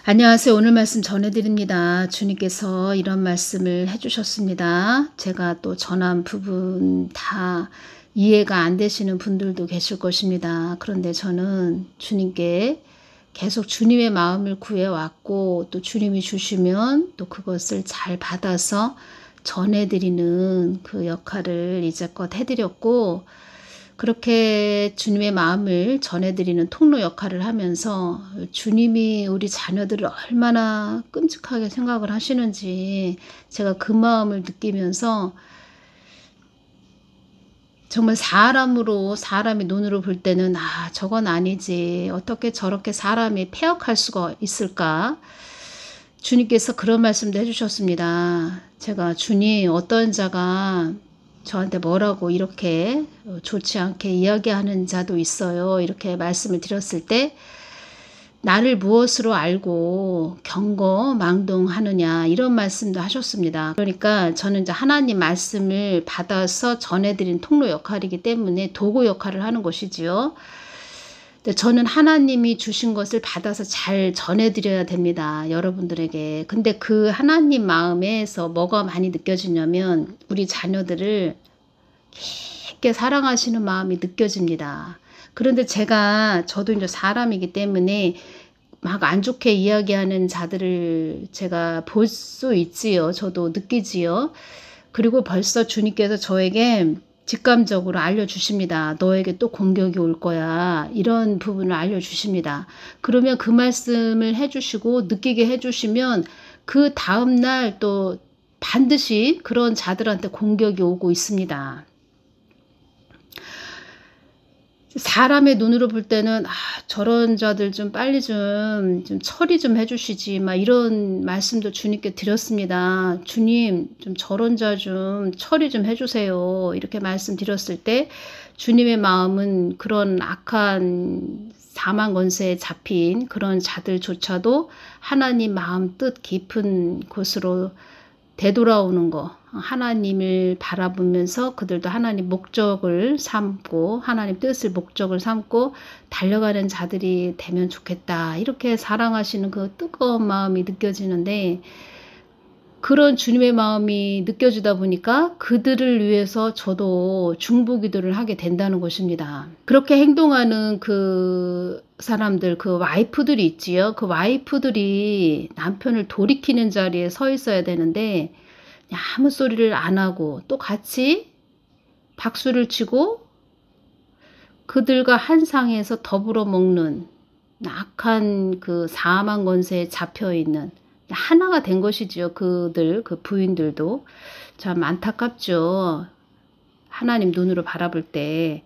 안녕하세요. 오늘 말씀 전해드립니다. 주님께서 이런 말씀을 해주셨습니다. 제가 또 전한 부분 다 이해가 안 되시는 분들도 계실 것입니다. 그런데 저는 주님께 계속 주님의 마음을 구해왔고, 또 주님이 주시면 또 그것을 잘 받아서 전해드리는 그 역할을 이제껏 해드렸고, 그렇게 주님의 마음을 전해드리는 통로 역할을 하면서 주님이 우리 자녀들을 얼마나 끔찍하게 생각을 하시는지 제가 그 마음을 느끼면서, 정말 사람이 눈으로 볼 때는 저건 아니지, 어떻게 저렇게 사람이 패역할 수가 있을까. 주님께서 그런 말씀도 해주셨습니다. 제가 주님, 어떤 자가 저한테 뭐라고 이렇게 좋지 않게 이야기하는 자도 있어요, 이렇게 말씀을 드렸을 때, 나를 무엇으로 알고 경거망동하느냐, 이런 말씀도 하셨습니다. 그러니까 저는 이제 하나님 말씀을 받아서 전해드린 통로 역할이기 때문에 도구 역할을 하는 것이지요. 저는 하나님이 주신 것을 받아서 잘 전해드려야 됩니다, 여러분들에게. 근데 그 하나님 마음에서 뭐가 많이 느껴지냐면, 우리 자녀들을 깊게 사랑하시는 마음이 느껴집니다. 그런데 저도 이제 사람이기 때문에 막 안 좋게 이야기하는 자들을 제가 볼 수 있지요. 저도 느끼지요. 그리고 벌써 주님께서 저에게 직감적으로 알려주십니다. 너에게 또 공격이 올 거야, 이런 부분을 알려주십니다. 그러면 그 말씀을 해주시고 느끼게 해주시면 그 다음날 또 반드시 그런 자들한테 공격이 오고 있습니다. 사람의 눈으로 볼 때는 저런 자들 좀 빨리 좀 처리 좀 해주시지, 막 이런 말씀도 주님께 드렸습니다. 주님, 좀 저런 자 좀 처리 좀 해주세요, 이렇게 말씀드렸을 때 주님의 마음은 그런 악한 사망 권세에 잡힌 그런 자들조차도 하나님 마음 뜻 깊은 곳으로 되돌아오는 거, 하나님을 바라보면서 그들도 하나님 목적을 삼고 하나님 뜻을 목적을 삼고 달려가는 자들이 되면 좋겠다, 이렇게 사랑하시는 그 뜨거운 마음이 느껴지는데, 그런 주님의 마음이 느껴지다 보니까 그들을 위해서 저도 중보기도를 하게 된다는 것입니다. 그렇게 행동하는 그 사람들, 그 와이프들이 있지요. 그 와이프들이 남편을 돌이키는 자리에 서 있어야 되는데 아무 소리를 안 하고 또 같이 박수를 치고 그들과 한 상에서 더불어 먹는 악한 그 사망 권세에 잡혀 있는 하나가 된 것이지요. 그 부인들도 참 안타깝죠, 하나님 눈으로 바라볼 때.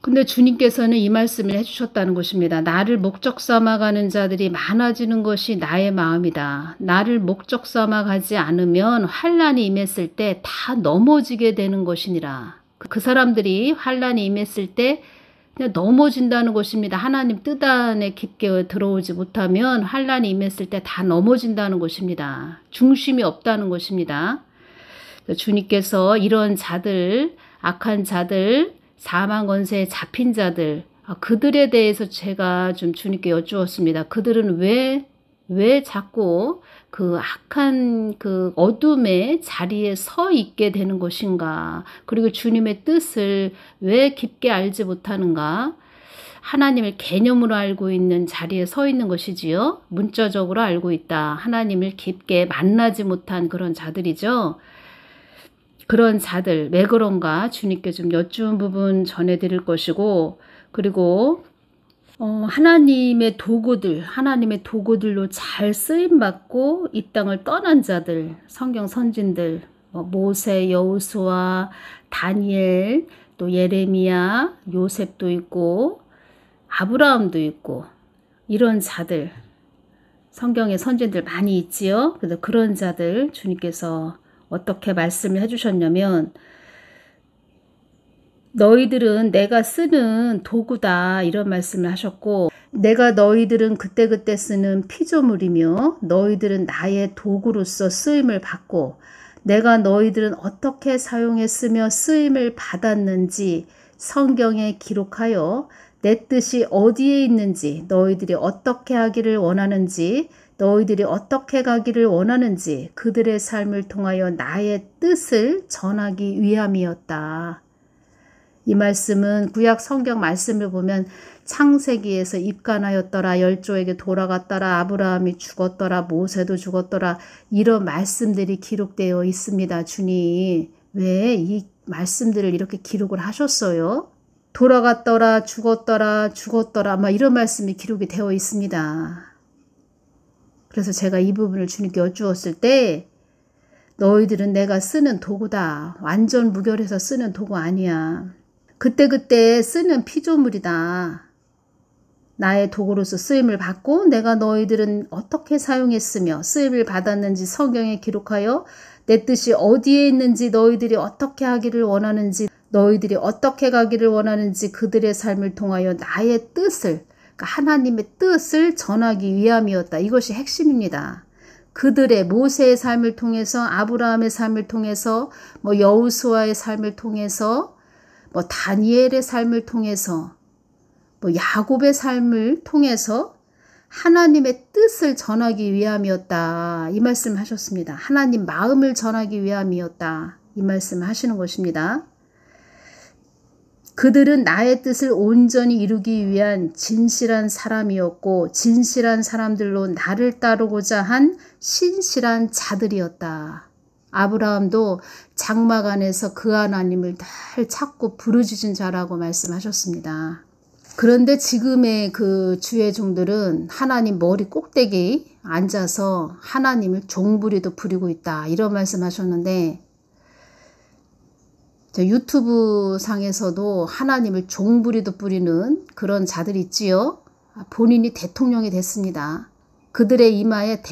근데 주님께서는 이 말씀을 해주셨다는 것입니다. 나를 목적 삼아가는 자들이 많아지는 것이 나의 마음이다. 나를 목적 삼아가지 않으면 환난이 임했을 때 다 넘어지게 되는 것이니라. 그 사람들이 환난이 임했을 때 그냥 넘어진다는 것입니다. 하나님 뜻 안에 깊게 들어오지 못하면 환난이 임했을 때 다 넘어진다는 것입니다. 중심이 없다는 것입니다. 주님께서 이런 자들, 악한 자들, 사망 권세에 잡힌 자들, 그들에 대해서 제가 좀 주님께 여쭈었습니다. 그들은 왜 자꾸 그 악한 그 어둠의 자리에 서 있게 되는 것인가? 그리고 주님의 뜻을 왜 깊게 알지 못하는가? 하나님을 개념으로 알고 있는 자리에 서 있는 것이지요. 문자적으로 알고 있다. 하나님을 깊게 만나지 못한 그런 자들이죠. 그런 자들, 왜 그런가 주님께 좀 여쭈은 부분 전해드릴 것이고, 그리고 하나님의 도구들로 잘 쓰임받고 이 땅을 떠난 자들, 성경 선진들, 모세, 여호수아, 다니엘, 또 예레미야, 요셉도 있고 아브라함도 있고, 이런 자들, 성경의 선진들 많이 있지요. 그래서 그런 자들 주님께서 어떻게 말씀을 해주셨냐면, 너희들은 내가 쓰는 도구다, 이런 말씀을 하셨고, 내가 너희들은 그때그때 쓰는 피조물이며 너희들은 나의 도구로서 쓰임을 받고, 내가 너희들은 어떻게 사용했으며 쓰임을 받았는지 성경에 기록하여 내 뜻이 어디에 있는지, 너희들이 어떻게 하기를 원하는지, 너희들이 어떻게 가기를 원하는지 그들의 삶을 통하여 나의 뜻을 전하기 위함이었다. 이 말씀은 구약 성경 말씀을 보면 창세기에서 입간하였더라, 열조에게 돌아갔더라, 아브라함이 죽었더라, 모세도 죽었더라, 이런 말씀들이 기록되어 있습니다. 주님 왜 이 말씀들을 이렇게 기록을 하셨어요? 돌아갔더라, 죽었더라 막 이런 말씀이 기록이 되어 있습니다. 그래서 제가 이 부분을 주님께 여쭈었을 때 너희들은 내가 쓰는 도구다. 완전 무결해서 쓰는 도구 아니야. 그때그때 쓰는 피조물이다. 나의 도구로서 쓰임을 받고 내가 너희들은 어떻게 사용했으며 쓰임을 받았는지 성경에 기록하여 내 뜻이 어디에 있는지 너희들이 어떻게 하기를 원하는지 너희들이 어떻게 가기를 원하는지 그들의 삶을 통하여 나의 뜻을 그러니까 하나님의 뜻을 전하기 위함이었다. 이것이 핵심입니다. 그들의 모세의 삶을 통해서 아브라함의 삶을 통해서 여호수아의 삶을 통해서 다니엘의 삶을 통해서 야곱의 삶을 통해서 하나님의 뜻을 전하기 위함이었다. 이 말씀 하셨습니다. 하나님 마음을 전하기 위함이었다. 이 말씀 하시는 것입니다. 그들은 나의 뜻을 온전히 이루기 위한 진실한 사람이었고 진실한 사람들로 나를 따르고자 한 신실한 자들이었다. 아브라함도 장막 안에서 그 하나님을 늘 찾고 부르짖은 자라고 말씀하셨습니다. 그런데 지금의 그 주의 종들은 하나님 머리 꼭대기 앉아서 하나님을 종부리도 부리고 있다. 이런 말씀하셨는데 유튜브 상에서도 하나님을 종부리도 뿌리는 그런 자들이 있지요. 본인이 대통령이 됐습니다. 그들의 이마에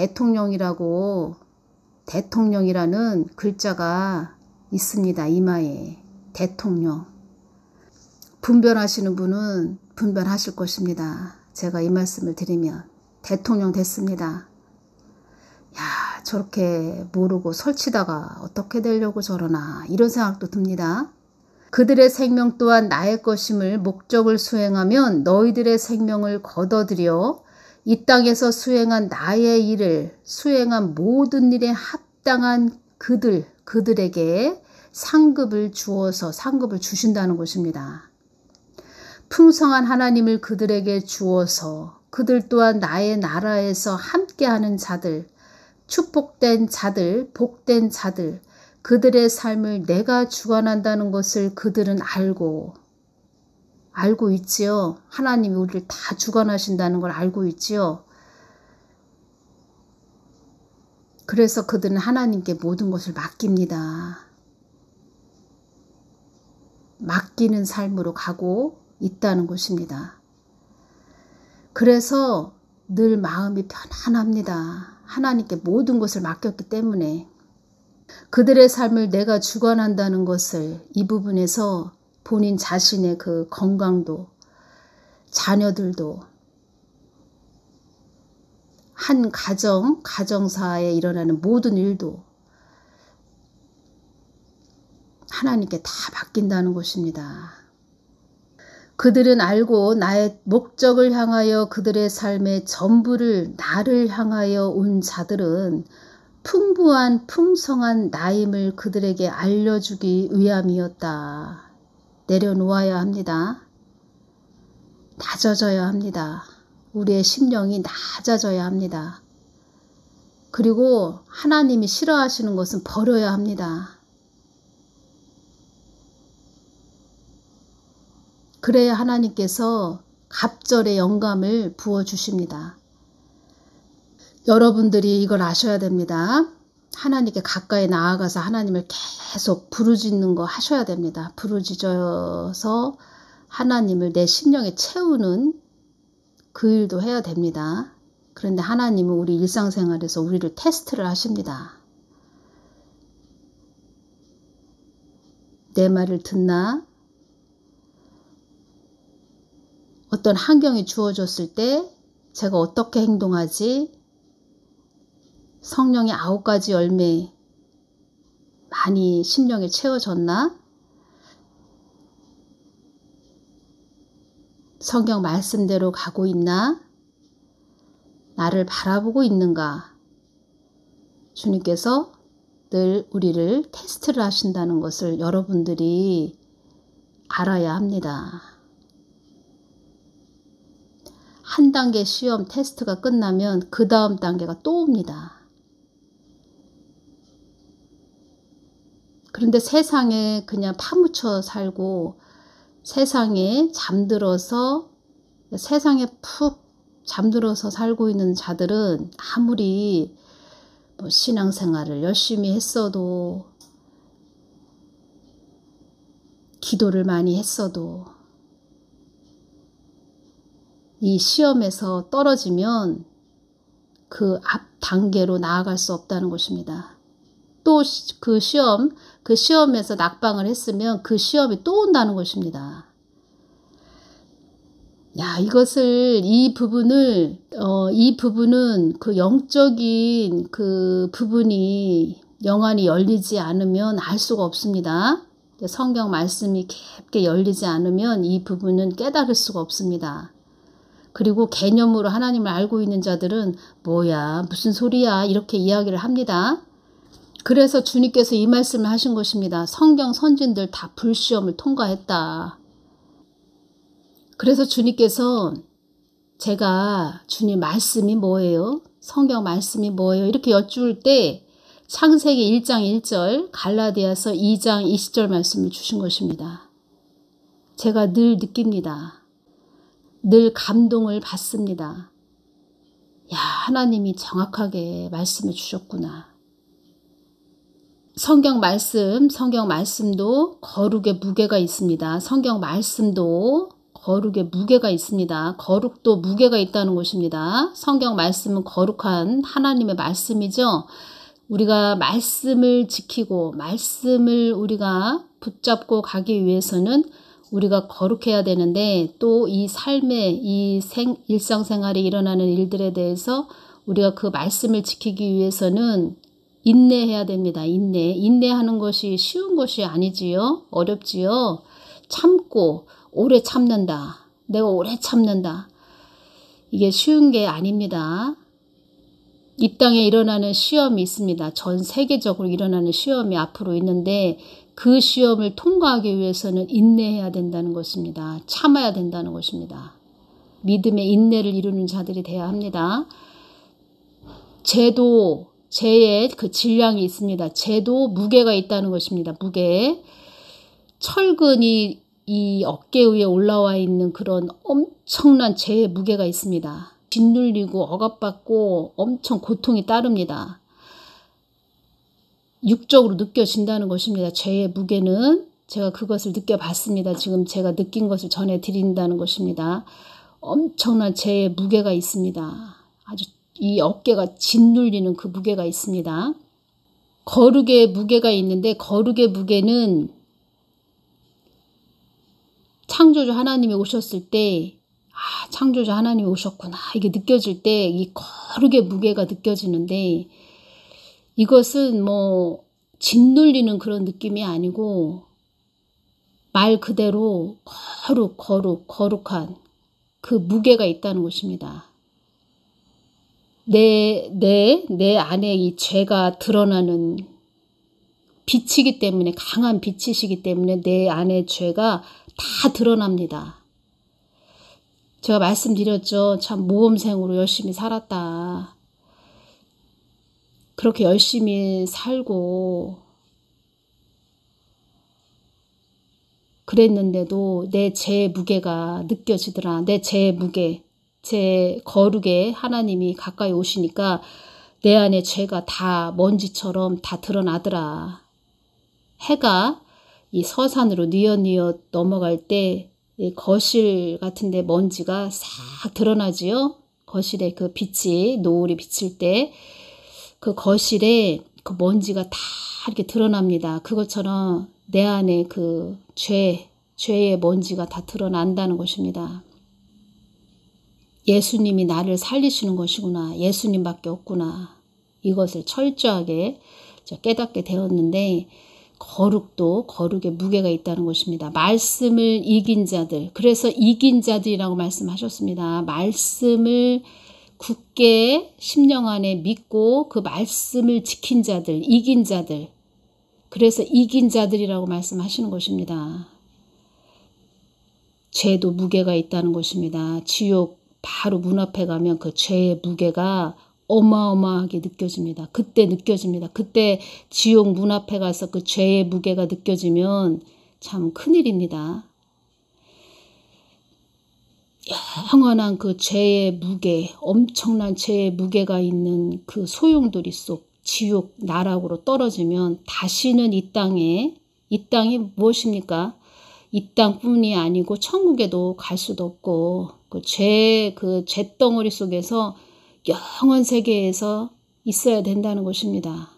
대통령이라는 글자가 있습니다. 이마에 대통령. 분별하시는 분은 분별하실 것입니다. 제가 이 말씀을 드리면 대통령 됐습니다. 야, 저렇게 모르고 설치다가 어떻게 되려고 저러나 이런 생각도 듭니다. 그들의 생명 또한 나의 것임을 목적을 수행하면 너희들의 생명을 거둬들여 이 땅에서 수행한 나의 일을 수행한 모든 일에 합당한 그들에게 상급을 주신다는 것입니다. 풍성한 하나님을 그들에게 주어서 그들 또한 나의 나라에서 함께하는 자들, 축복된 자들, 복된 자들, 그들의 삶을 내가 주관한다는 것을 그들은 알고 있지요. 하나님이 우리를 다 주관하신다는 걸 알고 있지요. 그래서 그들은 하나님께 모든 것을 맡깁니다. 맡기는 삶으로 가고 있다는 것입니다. 그래서 늘 마음이 편안합니다. 하나님께 모든 것을 맡겼기 때문에 그들의 삶을 내가 주관한다는 것을 이 부분에서 본인 자신의 그 건강도 자녀들도 한 가정사에 일어나는 모든 일도 하나님께 다 맡긴다는 것입니다. 그들은 알고 나의 목적을 향하여 그들의 삶의 전부를 나를 향하여 온 자들은 풍성한 나임을 그들에게 알려주기 위함이었다. 내려놓아야 합니다. 낮아져야 합니다. 우리의 심령이 낮아져야 합니다. 그리고 하나님이 싫어하시는 것은 버려야 합니다. 그래야 하나님께서 갑절의 영감을 부어주십니다. 여러분들이 이걸 아셔야 됩니다. 하나님께 가까이 나아가서 하나님을 계속 부르짖는 거 하셔야 됩니다. 부르짖어서 하나님을 내 심령에 채우는 그 일도 해야 됩니다. 그런데 하나님은 우리 일상생활에서 우리를 테스트를 하십니다. 내 말을 듣나? 어떤 환경이 주어졌을 때 제가 어떻게 행동하지? 성령의 9가지 열매 많이 심령에 채워졌나? 성경 말씀대로 가고 있나? 나를 바라보고 있는가? 주님께서 늘 우리를 테스트를 하신다는 것을 여러분들이 알아야 합니다. 한 단계 시험 테스트가 끝나면 그 다음 단계가 또 옵니다. 그런데 세상에 그냥 파묻혀 살고 세상에 푹 잠들어서 살고 있는 자들은 아무리 신앙생활을 열심히 했어도 기도를 많이 했어도 이 시험에서 떨어지면 그 앞 단계로 나아갈 수 없다는 것입니다. 또 그 시험에서 낙방을 했으면 그 시험이 또 온다는 것입니다. 야, 이 부분은 그 영적인 그 부분이 영안이 열리지 않으면 알 수가 없습니다. 성경 말씀이 깊게 열리지 않으면 이 부분은 깨달을 수가 없습니다. 그리고 개념으로 하나님을 알고 있는 자들은 뭐야, 무슨 소리야, 이렇게 이야기를 합니다. 그래서 주님께서 이 말씀을 하신 것입니다. 성경 선진들 다 불시험을 통과했다. 그래서 주님께서 제가 주님 말씀이 뭐예요? 성경 말씀이 뭐예요? 이렇게 여쭈을 때 창세기 1장 1절, 갈라디아서 2장 20절 말씀을 주신 것입니다. 제가 늘 느낍니다. 늘 감동을 받습니다. 야, 하나님이 정확하게 말씀을 주셨구나. 성경 말씀도 거룩의 무게가 있습니다. 성경 말씀도 거룩의 무게가 있습니다. 거룩도 무게가 있다는 것입니다. 성경 말씀은 거룩한 하나님의 말씀이죠. 우리가 말씀을 지키고 말씀을 우리가 붙잡고 가기 위해서는 우리가 거룩해야 되는데 또 이 삶의 일상생활에 일어나는 일들에 대해서 우리가 그 말씀을 지키기 위해서는 인내해야 됩니다. 인내하는 것이 쉬운 것이 아니지요. 어렵지요. 참고 오래 참는다. 내가 오래 참는다. 이게 쉬운 게 아닙니다. 이 땅에 일어나는 시험이 있습니다. 전 세계적으로 일어나는 시험이 앞으로 있는데 그 시험을 통과하기 위해서는 인내해야 된다는 것입니다. 참아야 된다는 것입니다. 믿음의 인내를 이루는 자들이 돼야 합니다. 재의 그 질량이 있습니다. 재도 무게가 있다는 것입니다. 무게. 철근이 이 어깨 위에 올라와 있는 그런 엄청난 재의 무게가 있습니다. 짓눌리고 억압받고 엄청 고통이 따릅니다. 육적으로 느껴진다는 것입니다. 죄의 무게는 제가 그것을 느껴봤습니다. 지금 제가 느낀 것을 전해드린다는 것입니다. 엄청난 죄의 무게가 있습니다. 아주 이 어깨가 짓눌리는 그 무게가 있습니다. 거룩의 무게가 있는데 거룩의 무게는 창조주 하나님이 오셨을 때 창조주 하나님이 오셨구나 이게 느껴질 때 이 거룩의 무게가 느껴지는데 이것은 짓눌리는 그런 느낌이 아니고 말 그대로 거룩한 그 무게가 있다는 것입니다. 내 안에 이 죄가 드러나는 빛이기 때문에 강한 빛이시기 때문에 내 안에 죄가 다 드러납니다. 제가 말씀드렸죠. 참 모범생으로 열심히 살았다. 그렇게 열심히 살고 그랬는데도 내 죄의 무게가 느껴지더라. 내 죄의 무게, 제 거룩에 하나님이 가까이 오시니까 내 안에 죄가 다 먼지처럼 다 드러나더라. 해가 이 서산으로 뉘엿뉘엿 넘어갈 때 이 거실 같은데 먼지가 싹 드러나지요. 거실에 그 빛이 노을이 비칠 때 그 거실에 그 먼지가 다 이렇게 드러납니다. 그것처럼 내 안에 그 죄의 먼지가 다 드러난다는 것입니다. 예수님이 나를 살리시는 것이구나. 예수님밖에 없구나. 이것을 철저하게 깨닫게 되었는데 거룩도 거룩에 무게가 있다는 것입니다. 말씀을 이긴 자들, 그래서 이긴 자들이라고 말씀하셨습니다. 말씀을 굳게 심령 안에 믿고 그 말씀을 지킨 자들, 이긴 자들, 그래서 이긴 자들이라고 말씀하시는 것입니다. 죄도 무게가 있다는 것입니다. 지옥 바로 문 앞에 가면 그 죄의 무게가 어마어마하게 느껴집니다. 그때 느껴집니다. 그때 지옥 문 앞에 가서 그 죄의 무게가 느껴지면 참 큰일입니다. 영원한 그 죄의 무게, 엄청난 죄의 무게가 있는 그 소용돌이 속 지옥 나락으로 떨어지면 다시는 이 땅이 무엇입니까? 이 땅뿐이 아니고 천국에도 갈 수도 없고 그 죄덩어리 속에서 영원 세계에서 있어야 된다는 것입니다.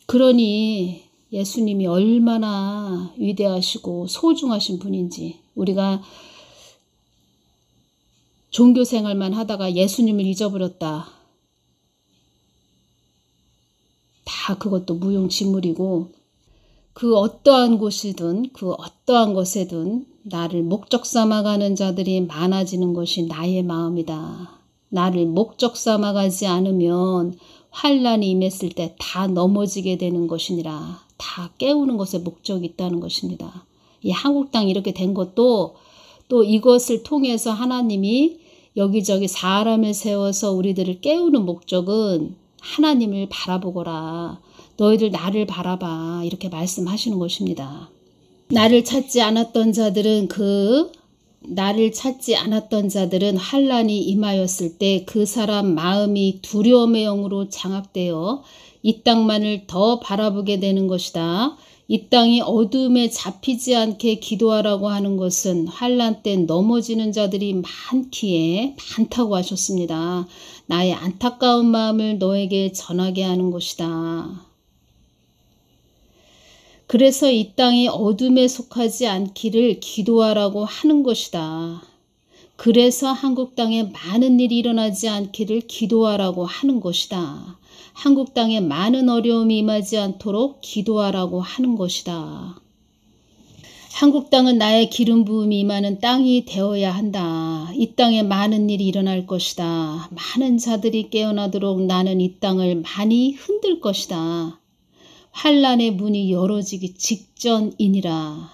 그러니 예수님이 얼마나 위대하시고 소중하신 분인지, 우리가 종교 생활만 하다가 예수님을 잊어버렸다. 다 그것도 무용지물이고, 그 어떠한 곳이든 그 어떠한 것에든 나를 목적 삼아가는 자들이 많아지는 것이 나의 마음이다. 나를 목적 삼아가지 않으면 환난이 임했을 때 다 넘어지게 되는 것이니라. 다 깨우는 것에 목적이 있다는 것입니다. 이 한국 땅 이렇게 된 것도 또 이것을 통해서 하나님이 여기저기 사람을 세워서 우리들을 깨우는 목적은 하나님을 바라보거라. 너희들 나를 바라봐. 이렇게 말씀하시는 것입니다. 나를 찾지 않았던 자들은 환난이 임하였을 때 그 사람 마음이 두려움의 영으로 장악되어 이 땅만을 더 바라보게 되는 것이다. 이 땅이 어둠에 잡히지 않게 기도하라고 하는 것은 환난 때 넘어지는 자들이 많다고 하셨습니다. 나의 안타까운 마음을 너에게 전하게 하는 것이다. 그래서 이 땅이 어둠에 속하지 않기를 기도하라고 하는 것이다. 그래서 한국 땅에 많은 일이 일어나지 않기를 기도하라고 하는 것이다. 한국 땅에 많은 어려움이 임하지 않도록 기도하라고 하는 것이다. 한국 땅은 나의 기름 부음이 임하는 땅이 되어야 한다. 이 땅에 많은 일이 일어날 것이다. 많은 자들이 깨어나도록 나는 이 땅을 많이 흔들 것이다. 환난의 문이 열어지기 직전이니라.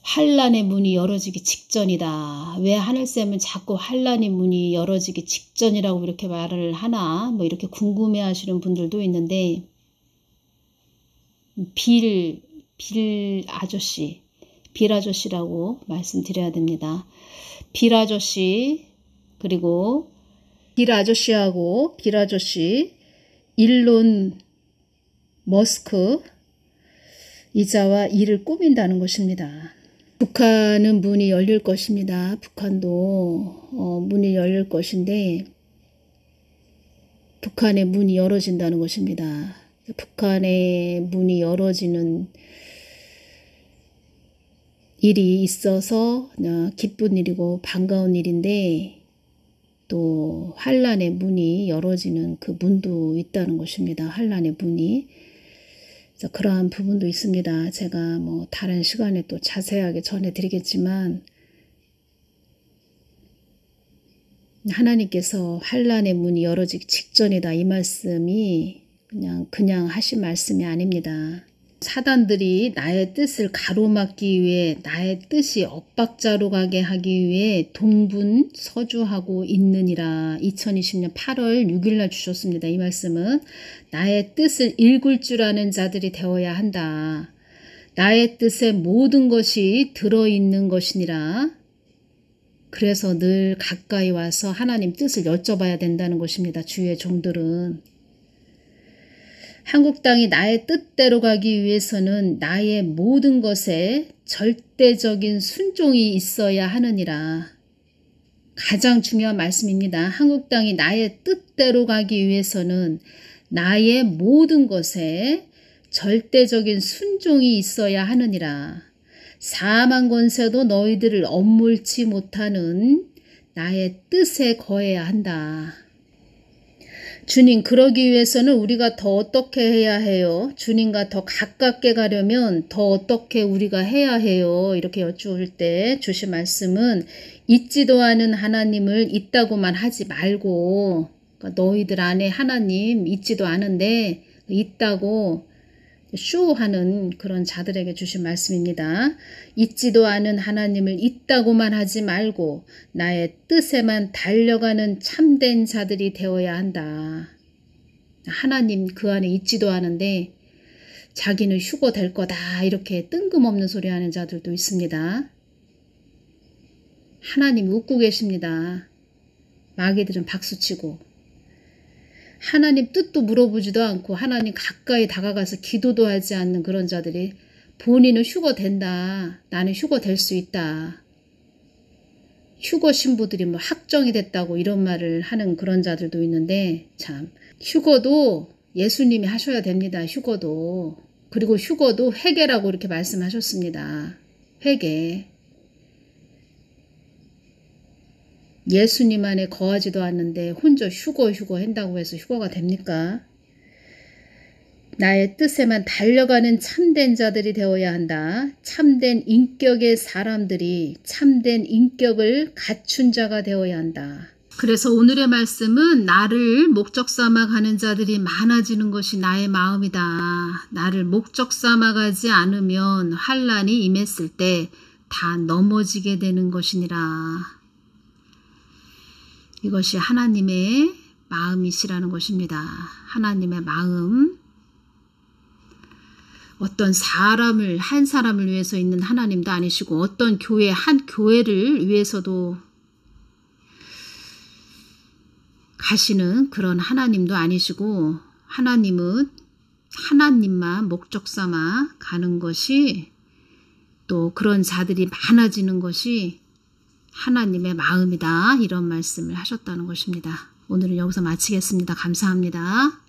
환난의 문이 열어지기 직전이다. 왜 하늘쌤은 자꾸 환난의 문이 열어지기 직전이라고 이렇게 말을 하나? 뭐 이렇게 궁금해 하시는 분들도 있는데, 빌 아저씨라고 말씀드려야 됩니다. 빌 아저씨, 그리고 빌 아저씨, 일론 머스크 이자와 이를 꾸민다는 것입니다. 북한은 문이 열릴 것입니다. 북한도 문이 열릴 것인데 북한의 문이 열어진다는 것입니다. 북한의 문이 열어지는 일이 있어서 기쁜 일이고 반가운 일인데 또 환난의 문이 열어지는 그 문도 있다는 것입니다. 환난의 문이. 그러한 부분도 있습니다. 제가 뭐 다른 시간에 또 자세하게 전해드리겠지만 하나님께서 환난의 문이 열어지기 직전이다. 이 말씀이 그냥 하신 말씀이 아닙니다. 사단들이 나의 뜻을 가로막기 위해 나의 뜻이 엇박자로 가게 하기 위해 동분서주하고 있느니라. 2020년 8월 6일 날 주셨습니다. 이 말씀은 나의 뜻을 읽을 줄 아는 자들이 되어야 한다. 나의 뜻에 모든 것이 들어있는 것이니라. 그래서 늘 가까이 와서 하나님 뜻을 여쭤봐야 된다는 것입니다. 주의 종들은. 한국 땅이 나의 뜻대로 가기 위해서는 나의 모든 것에 절대적인 순종이 있어야 하느니라. 가장 중요한 말씀입니다. 한국 땅이 나의 뜻대로 가기 위해서는 나의 모든 것에 절대적인 순종이 있어야 하느니라. 사망 권세도 너희들을 억물지 못하는 나의 뜻에 거해야 한다. 주님, 그러기 위해서는 우리가 더 어떻게 해야 해요? 주님과 더 가깝게 가려면 더 어떻게 우리가 해야 해요? 이렇게 여쭈을 때 주신 말씀은 있지도 않은 하나님을 있다고만 하지 말고, 그러니까 너희들 안에 하나님 있지도 않은데 있다고 쇼 하는 그런 자들에게 주신 말씀입니다. 있지도 않은 하나님을 있다고만 하지 말고 나의 뜻에만 달려가는 참된 자들이 되어야 한다. 하나님 그 안에 있지도 않은데 자기는 휴거 될 거다 이렇게 뜬금없는 소리 하는 자들도 있습니다. 하나님 웃고 계십니다. 마귀들은 박수치고 하나님 뜻도 물어보지도 않고 하나님 가까이 다가가서 기도도 하지 않는 그런 자들이 본인은 휴거 된다. 나는 휴거 될 수 있다. 휴거 신부들이 뭐 확정이 됐다고 이런 말을 하는 그런 자들도 있는데 참 휴거도 예수님이 하셔야 됩니다. 휴거도. 그리고 휴거도 회개라고 이렇게 말씀하셨습니다. 회개. 예수님 안에 거하지도 않는데 혼자 휴거 한다고 해서 휴거가 됩니까? 나의 뜻에만 달려가는 참된 자들이 되어야 한다. 참된 인격의 사람들이 참된 인격을 갖춘 자가 되어야 한다. 그래서 오늘의 말씀은 나를 목적 삼아 가는 자들이 많아지는 것이 나의 마음이다. 나를 목적 삼아 가지 않으면 환난이 임했을 때 다 넘어지게 되는 것이니라. 이것이 하나님의 마음이시라는 것입니다. 하나님의 마음. 어떤 사람을 한 사람을 위해서 있는 하나님도 아니시고 어떤 교회 한 교회를 위해서도 가시는 그런 하나님도 아니시고 하나님은 하나님만 목적 삼아 가는 것이 또 그런 자들이 많아지는 것이 하나님의 마음이다. 이런 말씀을 하셨다는 것입니다. 오늘은 여기서 마치겠습니다. 감사합니다.